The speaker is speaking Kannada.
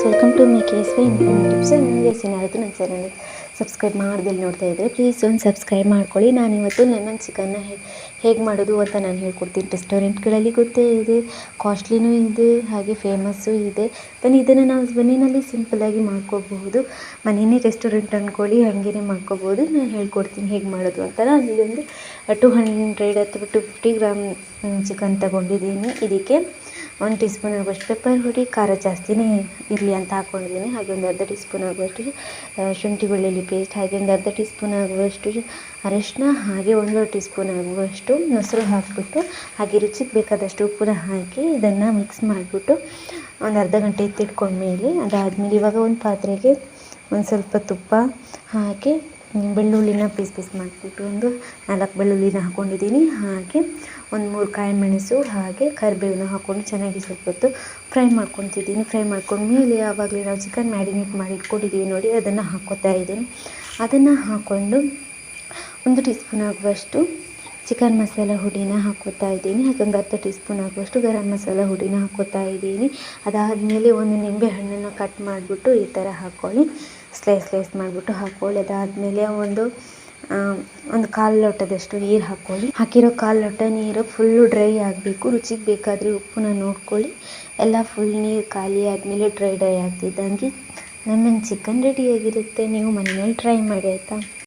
Friends, welcome to my KSY informatives. ನನಗೆ ಏನಾದರೂ ನನ್ನ ಚಾನಲ್ಗೆ ಸಬ್ಸ್ಕ್ರೈಬ್ ಮಾಡ್ದಲ್ಲಿ ನೋಡ್ತಾ ಇದ್ದರೆ ಪ್ಲೀಸ್ ಒಂದು ಸಬ್ಸ್ಕ್ರೈಬ್ ಮಾಡ್ಕೊಳ್ಳಿ. ನಾನಿವತ್ತು ಲೆಮನ್ ಚಿಕನ್ನ ಹೇಗೆ ಮಾಡೋದು ಅಂತ ನಾನು ಹೇಳ್ಕೊಡ್ತೀನಿ. ರೆಸ್ಟೋರೆಂಟ್ಗಳಲ್ಲಿ ಗೊತ್ತೇ ಇದೆ, ಕಾಸ್ಟ್ಲಿನೂ ಇದೆ, ಹಾಗೆ ಫೇಮಸ್ಸು ಇದೆ. ಇದನ್ನು ನಾವು ಮನೆಯಲ್ಲಿ ಸಿಂಪಲ್ಲಾಗಿ ಮಾಡ್ಕೋಬಹುದು. ಮನೆಯೇ ರೆಸ್ಟೋರೆಂಟ್ ಅಂದ್ಕೊಳ್ಳಿ, ಹಾಗೇ ಮಾಡ್ಕೋಬೋದು. ನಾನು ಹೇಳ್ಕೊಡ್ತೀನಿ ಹೇಗೆ ಮಾಡೋದು ಅಂತ. ನಾನು ಇಲ್ಲೊಂದು 200 ಅಥವಾ 250 ಗ್ರಾಮ್ ಚಿಕನ್ ತಗೊಂಡಿದ್ದೀನಿ. ಇದಕ್ಕೆ 1 ಟೀ ಸ್ಪೂನ್ ಆಗುವಷ್ಟು ಪೆಪ್ಪರ್ ಹುಡಿ, ಖಾರ ಜಾಸ್ತಿನೇ ಇರಲಿ ಅಂತ ಹಾಕ್ಕೊಂಡಿದ್ದೀನಿ. ಹಾಗೆ ಒಂದು ಅರ್ಧ ಟೀ ಸ್ಪೂನ್ ಆಗುವಷ್ಟು ಶುಂಠಿ ಬೆಳ್ಳುಳ್ಳಿ ಪೇಸ್ಟ್, ಹಾಗೆ ಒಂದು ಅರ್ಧ ಟೀ ಸ್ಪೂನ್ ಆಗುವಷ್ಟು ಅರಿಶಿನ, ಹಾಗೆ 1 ಟೀ ಸ್ಪೂನ್ ಆಗುವಷ್ಟು ಮೊಸರು ಹಾಕಿಬಿಟ್ಟು, ಹಾಗೆ ರುಚಿಗೆ ಬೇಕಾದಷ್ಟು ಉಪ್ಪನ್ನ ಹಾಕಿ ಇದನ್ನು ಮಿಕ್ಸ್ ಮಾಡಿಬಿಟ್ಟು ಒಂದು ಅರ್ಧ ಗಂಟೆ ಎತ್ತಿಟ್ಕೊಂಡ್ಮೇಲೆ, ಅದಾದಮೇಲೆ ಇವಾಗ ಒಂದು ಪಾತ್ರೆಗೆ ಒಂದು ಸ್ವಲ್ಪ ತುಪ್ಪ ಹಾಕಿ ಬೆಳ್ಳುಳ್ಳಿನ ಪೀಸ್ ಮಾಡಿಬಿಟ್ಟು ಒಂದು 4 ಬೆಳ್ಳುಳ್ಳಿನ ಹಾಕ್ಕೊಂಡಿದ್ದೀನಿ. ಹಾಗೆ ಒಂದು 3 ಕಾಯಿ ಮೆಣಸು, ಹಾಗೆ ಕರಿಬೇವನ್ನ ಹಾಕ್ಕೊಂಡು ಚೆನ್ನಾಗಿ ಸ್ವಲ್ಪ ಹೊತ್ತು ಫ್ರೈ ಮಾಡ್ಕೊತಿದ್ದೀನಿ. ಫ್ರೈ ಮಾಡ್ಕೊಂಡ್ಮೇಲೆ ಆವಾಗಲೇ ನಾವು ಚಿಕನ್ ಮ್ಯಾರಿನೇಟ್ ಮಾಡಿ ಇಟ್ಕೊಂಡಿದ್ದೀವಿ ನೋಡಿ, ಅದನ್ನು ಹಾಕ್ಕೋತಾ ಇದ್ದೀನಿ. ಅದನ್ನು ಹಾಕ್ಕೊಂಡು 1 ಟೀ ಸ್ಪೂನ್ ಆಗುವಷ್ಟು ಚಿಕನ್ ಮಸಾಲ ಹುಡಿನ ಹಾಕ್ಕೋತಾ ಇದ್ದೀನಿ. ಹಾಗೆ ಒಂದು ಅರ್ಧ ಟೀ ಸ್ಪೂನ್ ಆಗುವಷ್ಟು ಗರಂ ಮಸಾಲ ಹುಡಿನ ಹಾಕ್ಕೋತಾ ಇದ್ದೀನಿ. ಅದಾದಮೇಲೆ ಒಂದು ನಿಂಬೆ ಹಣ್ಣನ್ನು ಕಟ್ ಮಾಡಿಬಿಟ್ಟು ಈ ಥರ ಹಾಕ್ಕೊಳ್ಳಿ, ಸ್ಲೈಸ್ ಮಾಡಿಬಿಟ್ಟು ಹಾಕ್ಕೊಳ್ಳಿ. ಅದಾದಮೇಲೆ ಒಂದು 1/4 ಲೋಟದಷ್ಟು ನೀರು ಹಾಕ್ಕೊಳ್ಳಿ. ಹಾಕಿರೋ 1/4 ಲೋಟ ನೀರು ಫುಲ್ಲು ಡ್ರೈ ಆಗಬೇಕು. ರುಚಿಗೆ ಬೇಕಾದರೆ ಉಪ್ಪನ್ನ ನೋಡ್ಕೊಳ್ಳಿ. ಎಲ್ಲ ಫುಲ್ ನೀರು ಖಾಲಿ ಆದಮೇಲೆ ಡ್ರೈ ಆಗ್ತಿದ್ದಂಗೆ ಲೆಮನ್ ಚಿಕನ್ ರೆಡಿಯಾಗಿರುತ್ತೆ. ನೀವು ಮನೆಯಲ್ಲಿ ಟ್ರೈ ಮಾಡಿ ಆಯಿತಾ.